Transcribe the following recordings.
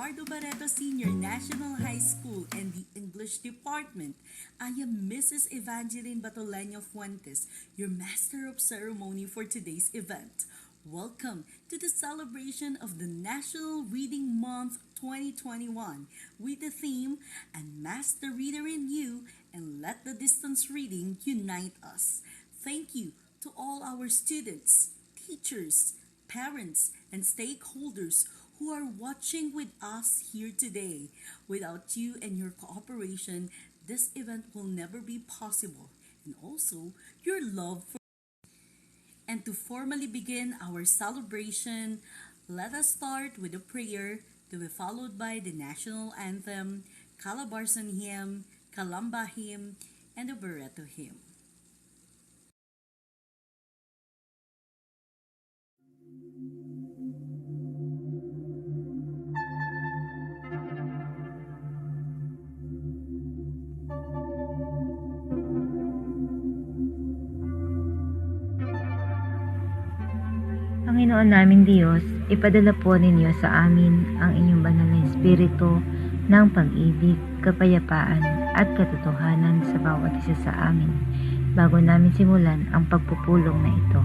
Eduardo Barreto Senior National High School and the English Department. I am Mrs. Evangeline Batolena Fuentes, your Master of Ceremony for today's event. Welcome to the celebration of the National Reading Month 2021 with the theme, Unmask the Reader in You and Let the Distance Reading Unite Us. Thank you to all our students, teachers, parents, and stakeholders who are watching with us here today. Without you and your cooperation, this event will never be possible. And also, your love for. And to formally begin our celebration, let us start with a prayer to be followed by the national anthem, Calabarzon hymn, Kalamba hymn, and the Barreto hymn. Panginoon naming Diyos, ipadala po ninyo sa amin ang inyong banal na Espiritu ng pag-ibig, kapayapaan at katotohanan sa bawat isa sa amin bago namin simulan ang pagpupulong na ito.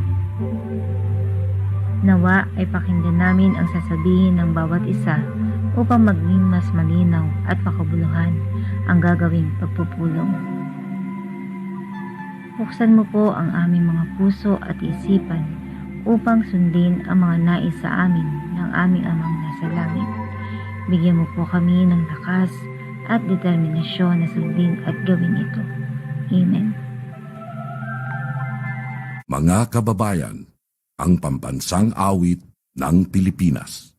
Nawa ay pakinggan namin ang sasabihin ng bawat isa upang maging mas malinaw at makabuluhan ang gagawing pagpupulong. Buksan mo po ang aming mga puso at isipan upang sundin ang mga nais sa amin ng aming Amang nasa langit. Bigyan mo po kami ng lakas at determinasyon na sundin at gawin ito. Amen. Mga kababayan, ang pambansang awit ng Pilipinas.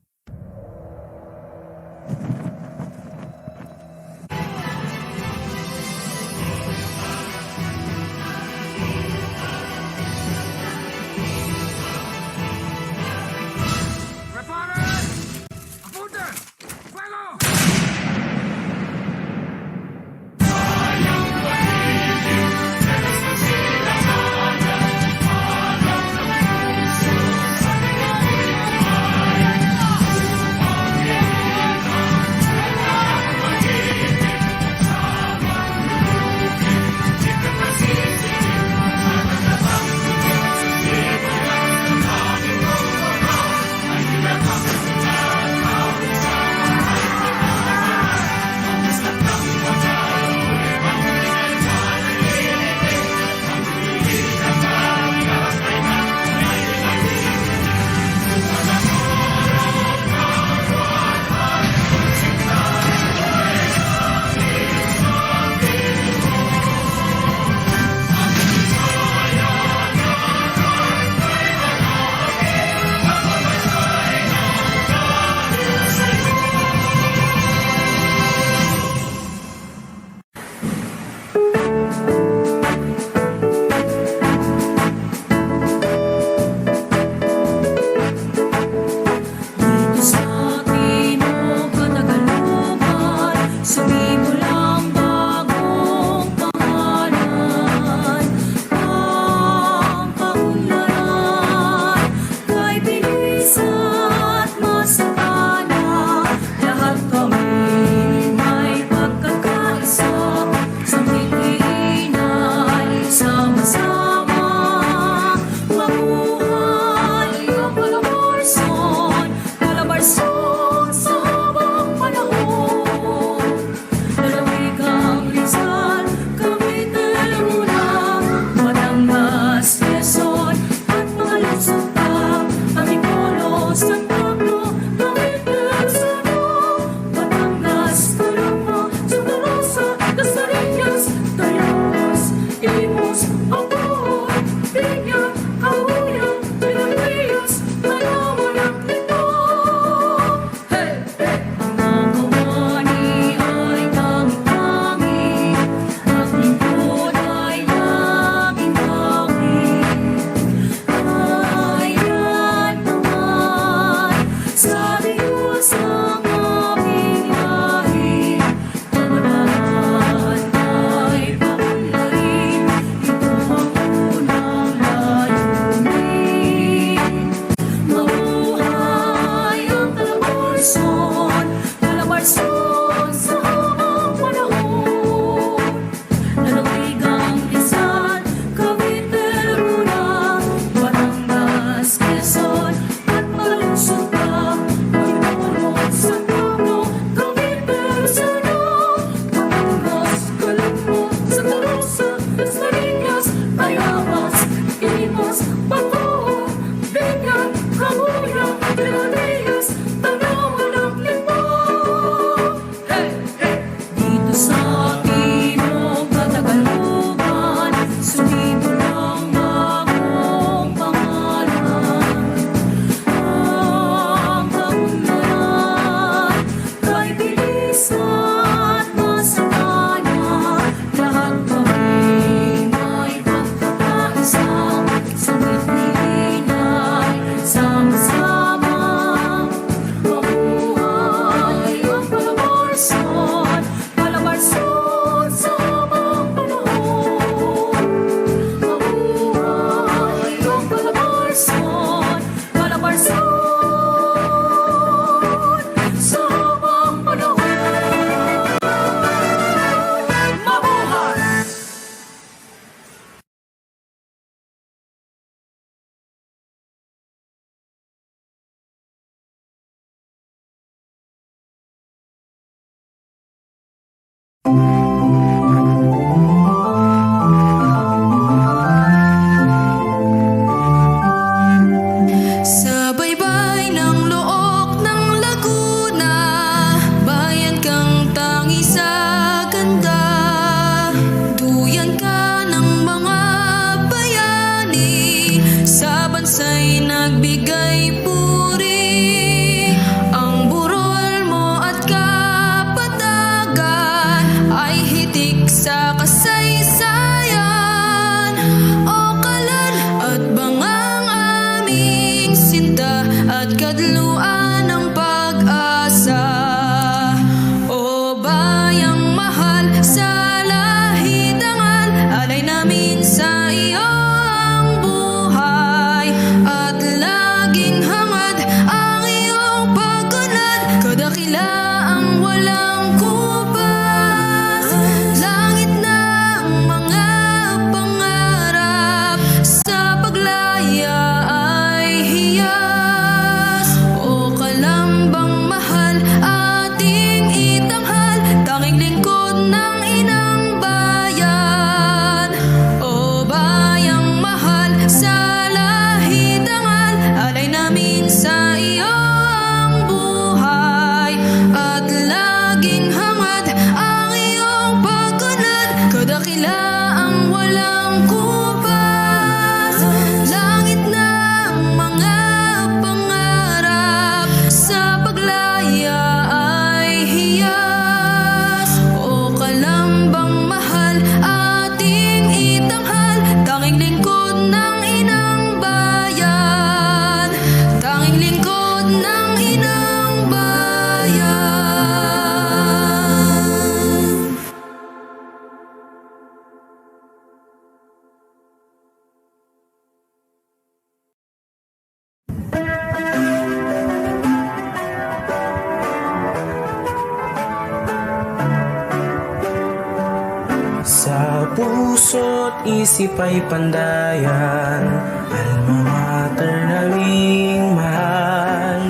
puso't isip ay pandayan, alma mater naming mahal.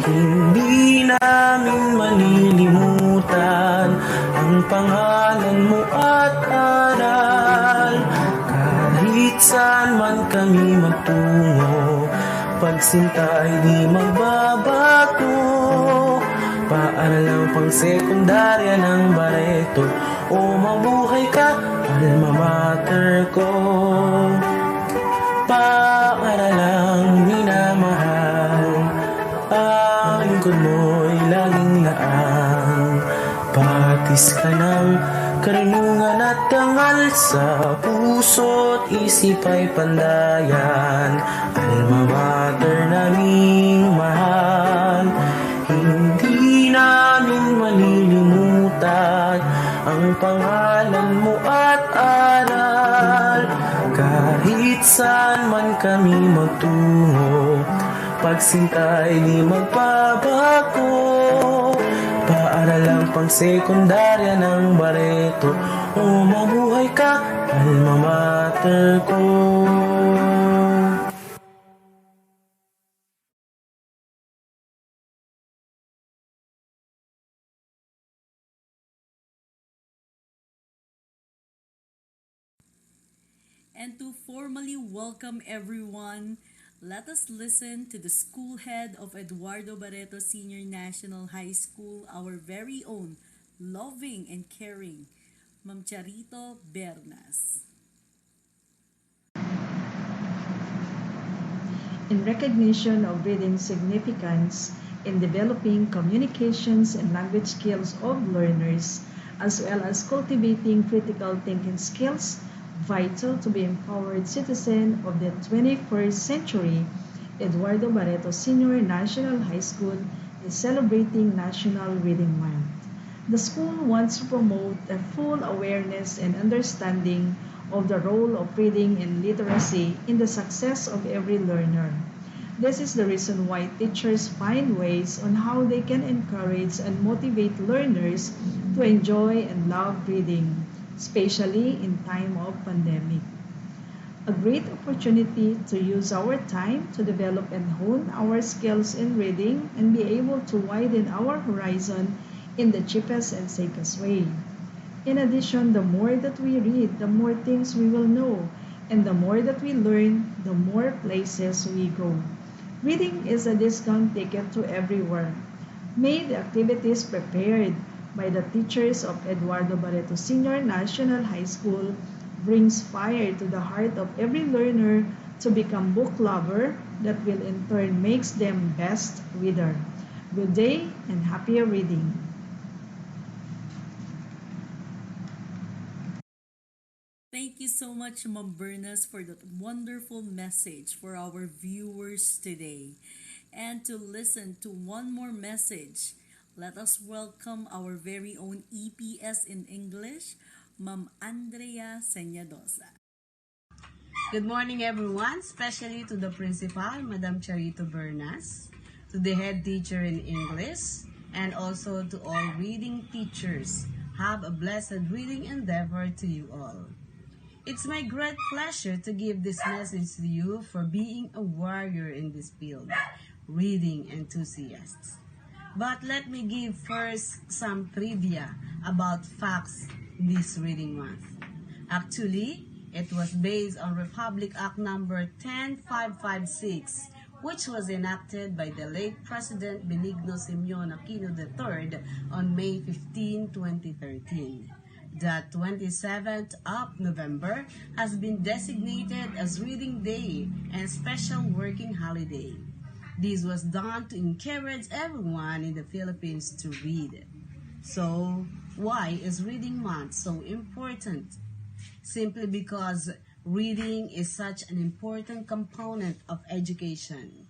Hindi namin malilimutan ang pangalan mo at aral. Kahit saan man kami magtungo, pagsinta ay di magbabago. Paaral lang pang sekundarya ng Barreto, o mabuhay ka, alma mater ko. Paaralang minamahal, ang lingkod mo'y laging laang. Patis ka ng karunungan at dangal, sa puso't isip ay pandayan, alma mater naming mahal. Hindi namin malilimutan ang pangalan mo at aral. Kahit saan man kami magtungo, pagsinta ay di magbabago. Paaral lang pang sekundarya ng Barreto, o mabuhay ka, alma mater ko. And to formally welcome everyone, let us listen to the school head of Eduardo Barreto Senior National High School, our very own, loving and caring, Ma'am Charito Bernas. In recognition of reading's significance in developing communications and language skills of learners, as well as cultivating critical thinking skills vital to be empowered citizen of the 21st century, Eduardo Barreto Senior National High School is celebrating National Reading Month. The school wants to promote a full awareness and understanding of the role of reading and literacy in the success of every learner. This is the reason why teachers find ways on how they can encourage and motivate learners to enjoy and love reading, especially in time of pandemic. A great opportunity to use our time to develop and hone our skills in reading and be able to widen our horizon in the cheapest and safest way. In addition, the more that we read, the more things we will know, and the more that we learn, the more places we go. Reading is a discount ticket to everywhere. May the activities prepared by the teachers of Eduardo Barreto Senior National High School brings fire to the heart of every learner to become book lover that will in turn makes them best reader. Good day and happy reading. Thank you so much, Ma'am Bernas, for that wonderful message for our viewers today. And to listen to one more message, let us welcome our very own EPS in English, Ma'am Andrea Senyadosa. Good morning, everyone, especially to the principal, Madam Charito Bernas, to the head teacher in English, and also to all reading teachers. Have a blessed reading endeavor to you all. It's my great pleasure to give this message to you for being a warrior in this field, reading enthusiasts. But let me give first some trivia about facts this reading month. Actually, it was based on Republic Act number 10556, which was enacted by the late President Benigno Simeon Aquino III on May 15, 2013. The 27th of November has been designated as Reading Day and special working holiday. This was done to encourage everyone in the Philippines to read. So, why is Reading Month so important? Simply because reading is such an important component of education.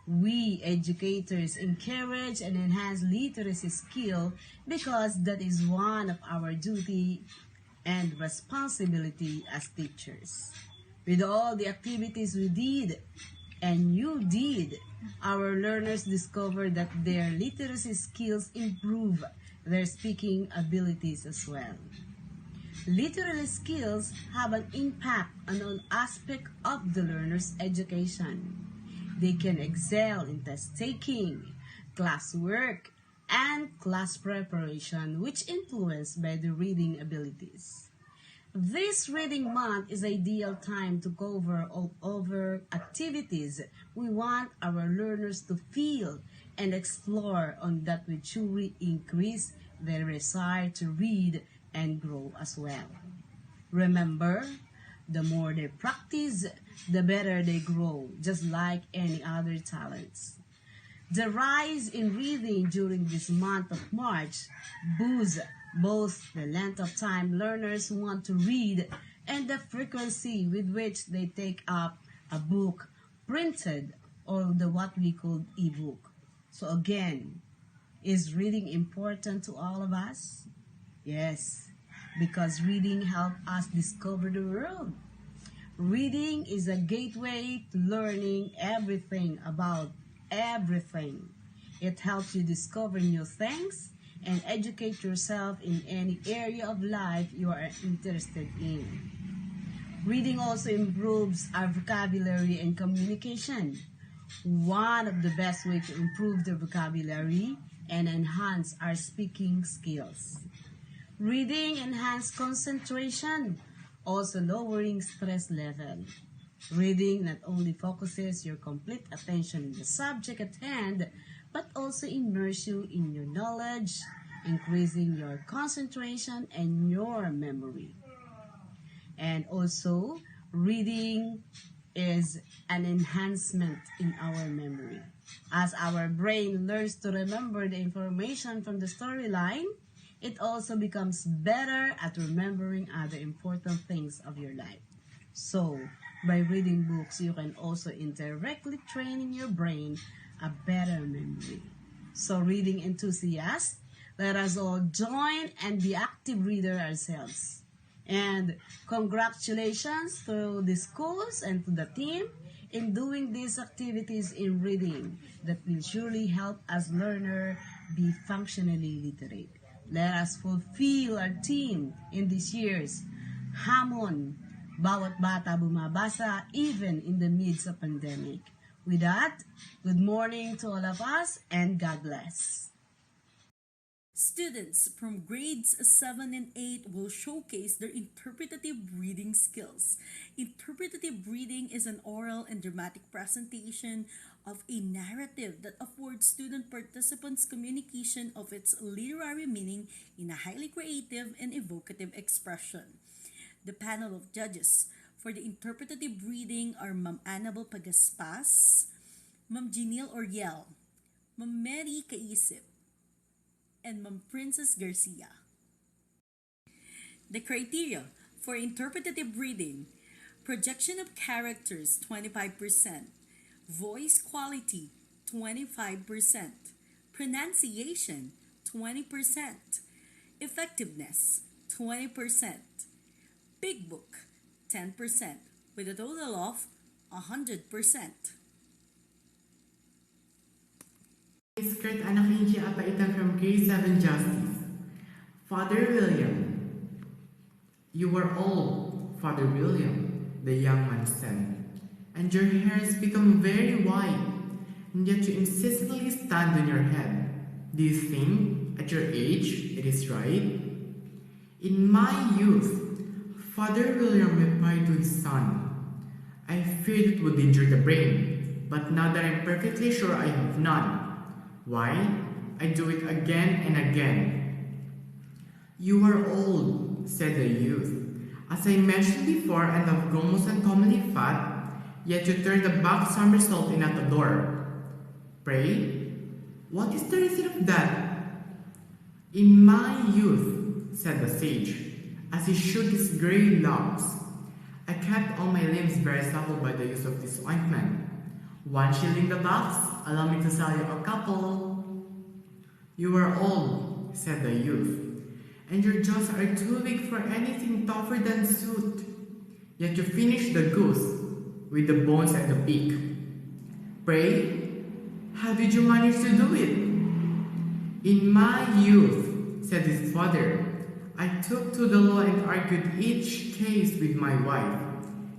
We educators encourage and enhance literacy skill because that is one of our duty and responsibility as teachers. With all the activities we did and you did, our learners discovered that their literacy skills improve their speaking abilities as well. Literary skills have an impact on all aspects of the learner's education. They can excel in test taking, classwork, and class preparation, which influenced by the reading abilities. This reading month is ideal time to cover all over activities we want our learners to feel and explore on that will truly increase their desire to read and grow as well. Remember, the more they practice, the better they grow, just like any other talents. The rise in reading during this month of March boosts both the length of time learners want to read and the frequency with which they take up a book printed or the what we call ebook. So again, is reading important to all of us? Yes, because reading helps us discover the world. Reading is a gateway to learning everything about everything. It helps you discover new things and educate yourself in any area of life you are interested in. Reading also improves our vocabulary and communication. One of the best ways to improve the vocabulary and enhance our speaking skills. Reading enhances concentration, also lowering stress level. Reading not only focuses your complete attention in the subject at hand, but also immerse you in your knowledge, increasing your concentration and your memory. And also, reading is an enhancement in our memory. As our brain learns to remember the information from the storyline, it also becomes better at remembering other important things of your life. So, by reading books, you can also indirectly train in your brain a better memory. So, reading enthusiasts, let us all join and be active reader ourselves. And congratulations to the schools and to the team in doing these activities in reading that will surely help us learner be functionally literate. Let us fulfill our theme in this year's Hamon, bawat bata bumabasa even in the midst of pandemic. With that, good morning to all of us and God bless. Students from grades 7 and 8 will showcase their interpretative reading skills. Interpretative reading is an oral and dramatic presentation of a narrative that affords student participants communication of its literary meaning in a highly creative and evocative expression. The panel of judges for the interpretative reading are Ma'am Annabel Pagaspas, Ma'am Janelle Oriel, Ma'am Mary Kaisip, and Ma'am Princess Garcia. The criteria for interpretative reading: projection of characters 25%, voice quality 25%, pronunciation 20%, effectiveness 20%, big book 10%, with a total of 100%. Skirt Anakinji Apaitan from grade 7 Justice. Father William. You are old, Father William, the young man said, and your hair has become very white, and yet you insistently stand on your head. Do you think, at your age, it is right? In my youth, Father William replied to his son, I feared it would injure the brain, but now that I'm perfectly sure I have none, why, I do it again and again. You are old, said the youth. As I mentioned before, and have grown most uncommonly fat, yet you turn the back somersault in at the door. Pray, what is the reason of that? In my youth, said the sage, as he shook his grey locks, I kept all my limbs very supple by the use of this ointment. 1 shilling the box, allow me to sell you a couple. You are old, said the youth, and your jaws are too weak for anything tougher than suit. Yet you finish the goose with the bones and the beak. Pray, how did you manage to do it? In my youth, said his father, I took to the law and argued each case with my wife,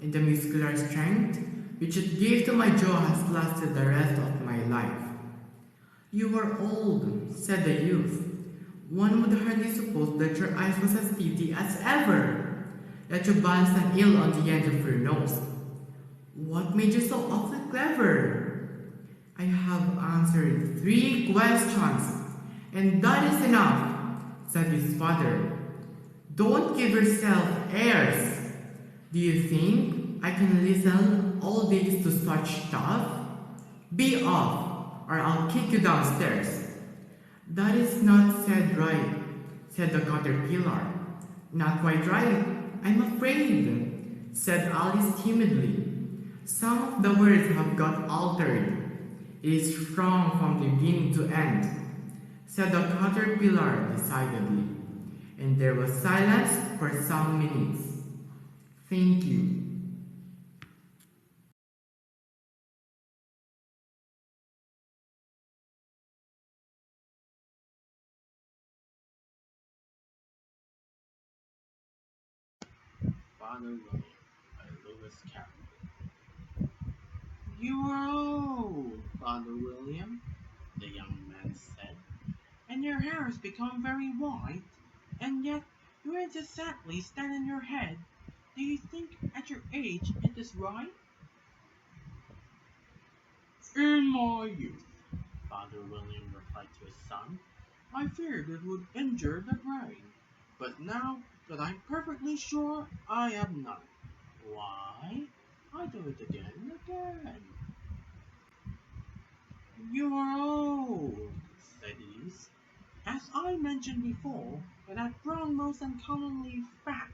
and the muscular strength which it gave to my jaw has lasted the rest of my life. You are old, said the youth. One would hardly suppose that your eyes was as steady as ever, that you balanced an eel on the end of your nose. What made you so awfully clever? I have answered 3 questions, and that is enough, said his father. Don't give yourself airs. Do you think I can listen all days to such stuff? Be off, or I'll kick you downstairs. That is not said right, said the caterpillar. Not quite right, I'm afraid, said Alice timidly. Some of the words have got altered. It is wrong from the beginning to end, said the caterpillar decidedly. And there was silence for some minutes. Thank you. Father William by Lewis Carroll. You are old, Father William, the young man said, and your hair has become very white, and yet you incessantly stand on your head. Do you think at your age it is right? In my youth, Father William replied to his son, I feared it would injure the brain, but now that I'm perfectly sure I have none, why, I do it again and again. You are old, said the youth. As I mentioned before, that I've grown most uncommonly fat.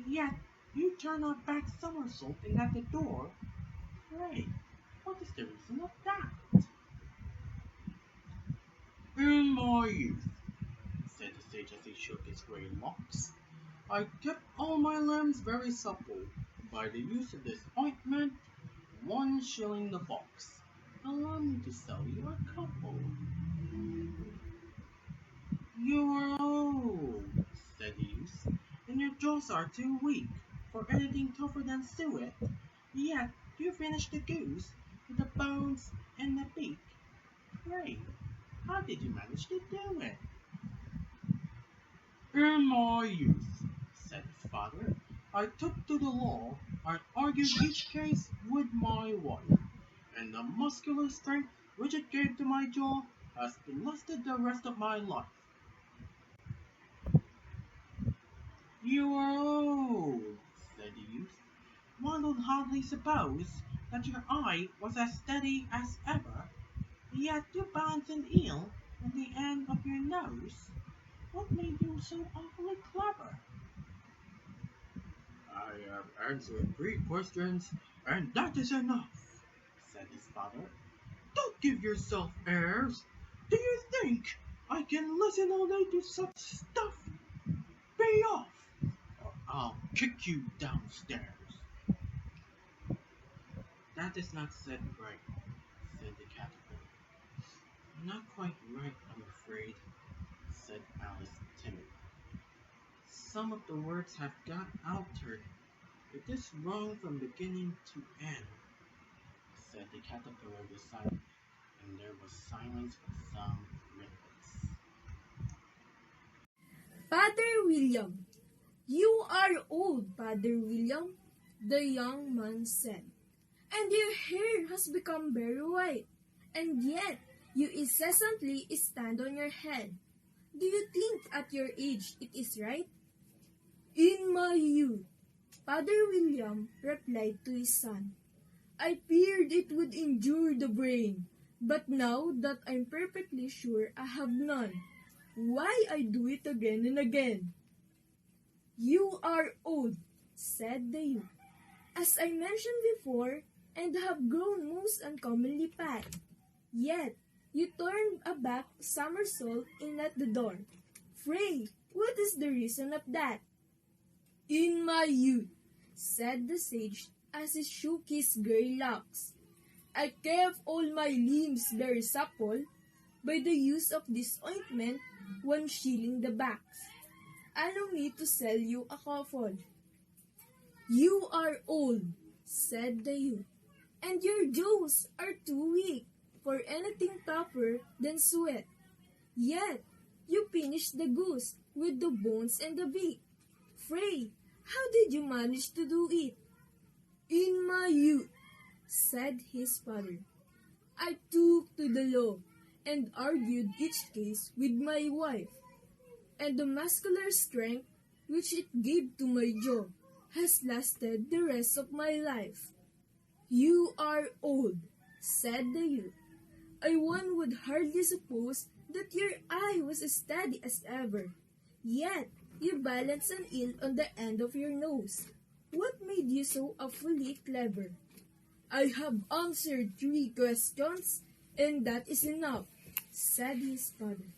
Yet you turn a back somersaulting at the door. Pray, what is the reason of that? In my youth, said the sage as he shook his grey locks, I kept all my limbs very supple. By the use of this ointment, 1 shilling the box. Allow me to sell you a couple. You are old, said the youth, and your jaws are too weak for anything tougher than suet. Yet you finished the goose with the bones and the beak. Pray, how did you manage to do it? In my youth, said his father, I took to the law and argued each case with my wife, and the muscular strength which it gave to my jaw has lasted the rest of my life. You are old, said the youth. One would hardly suppose that your eye was as steady as ever, yet you balance an eel on the end of your nose. What made you so awfully clever? I have answered 3 questions, and that is enough, said his father. Don't give yourself airs. Do you think I can listen all day to such stuff? Be off, or I'll kick you downstairs. That is not said right, said the caterpillar. Not quite right, I'm afraid, said Alice timidly. Some of the words have got altered. It is wrong from beginning to end, said the caterpillar decidedly, and there was silence for some minutes. Father William, you are old, Father William, the young man said, and your hair has become very white, and yet you incessantly stand on your head. Do you think at your age it is right? In my youth, Father William replied to his son, I feared it would injure the brain, but now that I'm perfectly sure I have none, why I do it again and again. You are old, said the youth, as I mentioned before, and have grown most uncommonly fat. Yet you turned a back somersault in at the door. Pray, what is the reason of that? In my youth, said the sage as he shook his grey locks, I kept all my limbs very supple. By the use of this ointment, 1 shilling the box. allow me to sell you a couple. You are old, said the youth, and your jaws are too weak for anything tougher than sweat. Yet, you finished the goose with the bones and the beak. Frey, how did you manage to do it? In my youth, said his father, I took to the law and argued each case with my wife, and the muscular strength which it gave to my jaw has lasted the rest of my life. You are old, said the youth. One would hardly suppose that your eye was as steady as ever. Yet, you balance an eel on the end of your nose. What made you so awfully clever? I have answered 3 questions, and that is enough, said his father.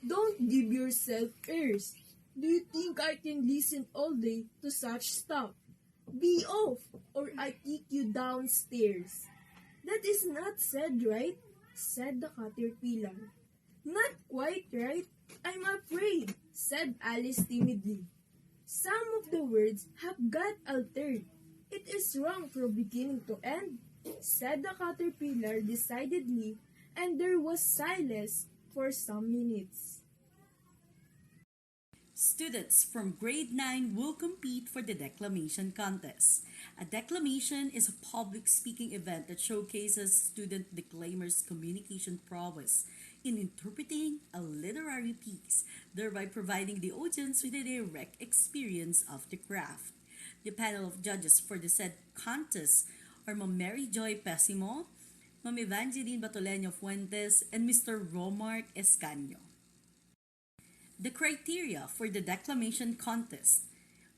Don't give yourself airs. Do you think I can listen all day to such stuff? Be off, or I kick you downstairs. That is not said right, said the caterpillar. Not quite right, I'm afraid, said Alice timidly. Some of the words have got altered. It is wrong from beginning to end, said the caterpillar decidedly, and there was silence for some minutes. Students from grade 9 will compete for the Declamation Contest. A declamation is a public speaking event that showcases student declaimers' communication prowess in interpreting a literary piece, thereby providing the audience with a direct experience of the craft. The panel of judges for the said contest are Ma'am Mary Joy Pesimo, Ma'am Evangeline Batoleño Fuentes, and Mr. Romark Escanio. The criteria for the declamation contest: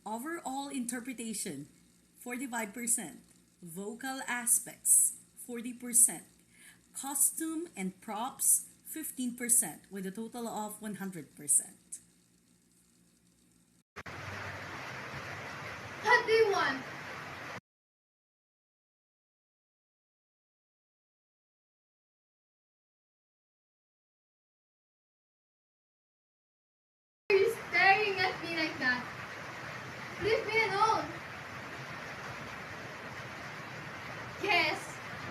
overall interpretation 45%, vocal aspects 40%, costume and props 15%, with a total of 100%. What do you want? Why are you staring at me like that? Leave me alone. Yes,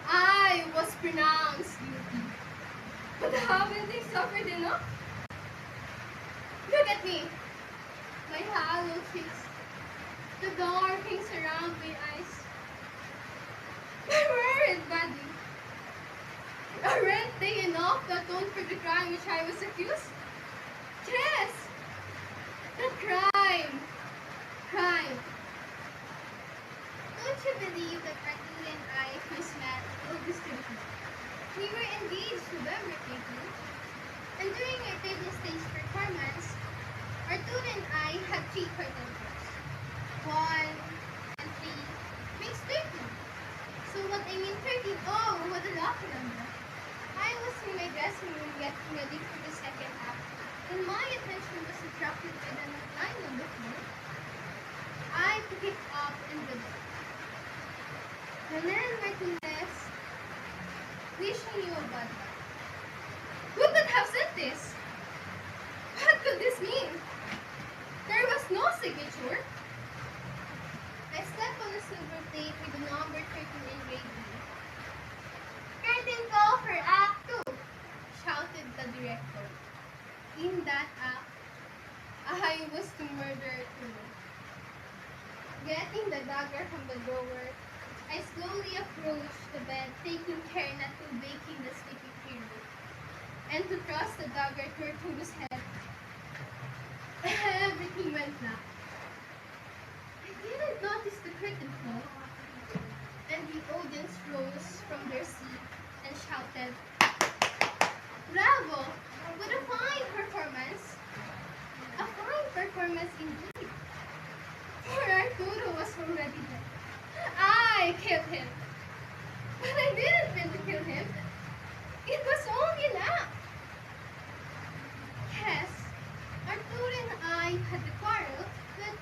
I was pronounced guilty. But haven't they suffered enough? Look at me. My hollow cheeks. The dark rings around my eyes. My worried body. Aren't they enough to atone for the crime which I was accused? Yes! The crime! Crime! Don't you believe that Arturo and I first met August 30? We were engaged November 30, and during our third stage performance, Arturo and I had 3 curtain calls. 1 and 3 makes 13. So what I mean 13, oh, what a lucky number. I was in my dressing room getting ready for the second act, when my attention was attracted by the line on the floor. I took it up and read it. Renan Martinez, wishing you a bad luck. Who could have said this? What could this mean? There was no signature. I stepped on a silver plate with the number 13 engraved. Curtain call for Act 2, shouted the director. In that act, I was to murder Arturo. Getting the dagger from the drawer, I slowly approached the bed, taking care not to waken the sleeping hero, and to thrust the dagger to Arturo's head. Everything went black. I didn't notice the curtain fall, and the audience rose from their seat and shouted, "Bravo! What a fine performance! A fine performance indeed!" For Arturo was already dead. I killed him. But I didn't mean to kill him. It was only an act. Yes, Arturo and I had a quarrel, but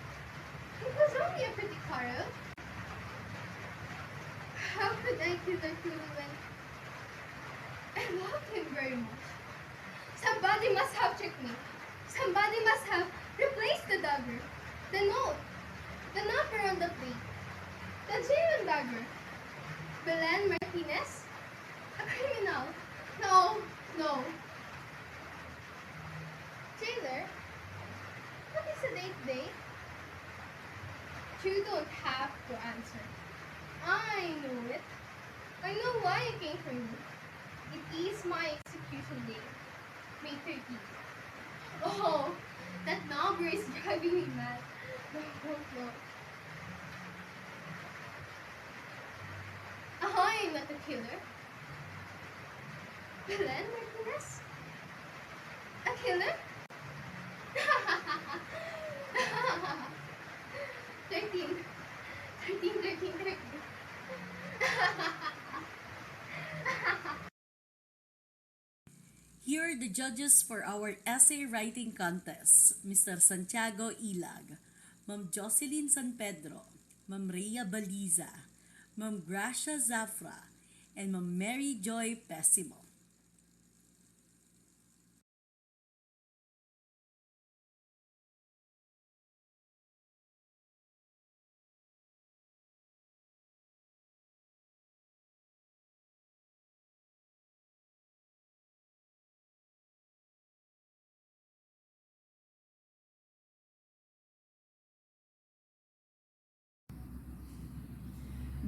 it was only a pretty quarrel. How could I kill Arturo when I loved him very much? Somebody must have tricked me. Somebody must have replaced the 8th day? You don't have to answer. I know it. I know why you came for me. It is my execution day, May 13th. Oh, that number is driving me mad. No, no, no. I'm not a killer. Belen Martinez? A killer? 13. 13, 13, 13. Here are the judges for our essay writing contest. Mr. Santiago Ilag, Ma'am Jocelyn San Pedro, Ma'am Rhea Baliza, Ma'am Gracia Zafra, and Ma'am Mary Joy Pessimo.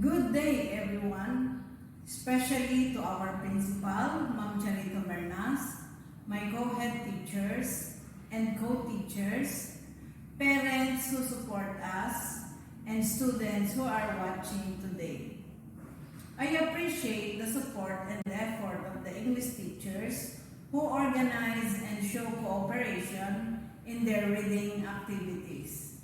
Good day, everyone, especially to our principal, Ma'am Charito Bernas, my co-head teachers and co-teachers, parents who support us, and students who are watching today. I appreciate the support and effort of the English teachers who organize and show cooperation in their reading activities.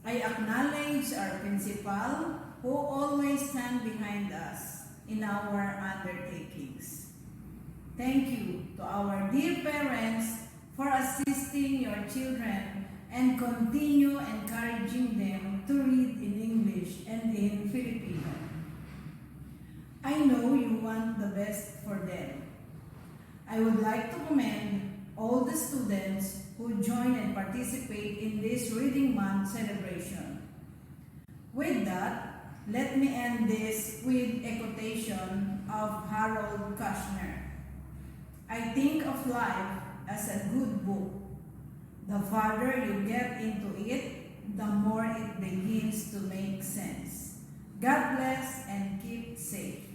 I acknowledge our principal who always stand behind us in our undertakings. Thank you to our dear parents for assisting your children and continue encouraging them to read in English and in Filipino. I know you want the best for them. I would like to commend all the students who join and participate in this Reading Month celebration. With that, let me end this with a quotation of Harold Kushner. I think of life as a good book. The farther you get into it, the more it begins to make sense. God bless and keep safe.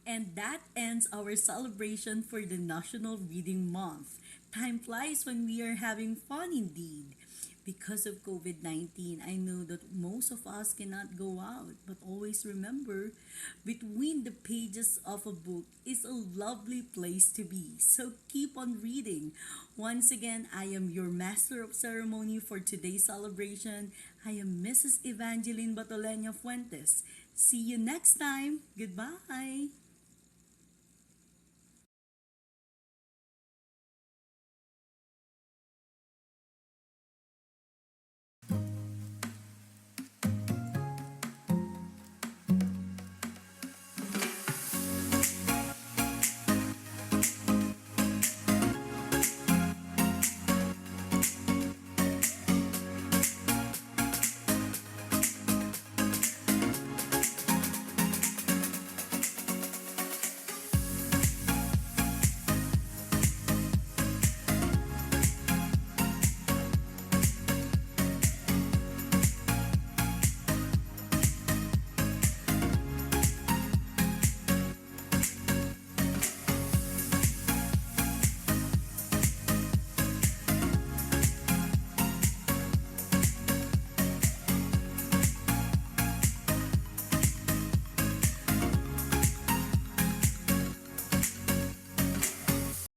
And that ends our celebration for the National Reading Month. Time flies when we are having fun indeed. Because of COVID-19, I know that most of us cannot go out, but always remember, between the pages of a book is a lovely place to be. So keep on reading. Once again, I am your Master of Ceremony for today's celebration. I am Mrs. Evangeline Batolena Fuentes. See you next time. Goodbye.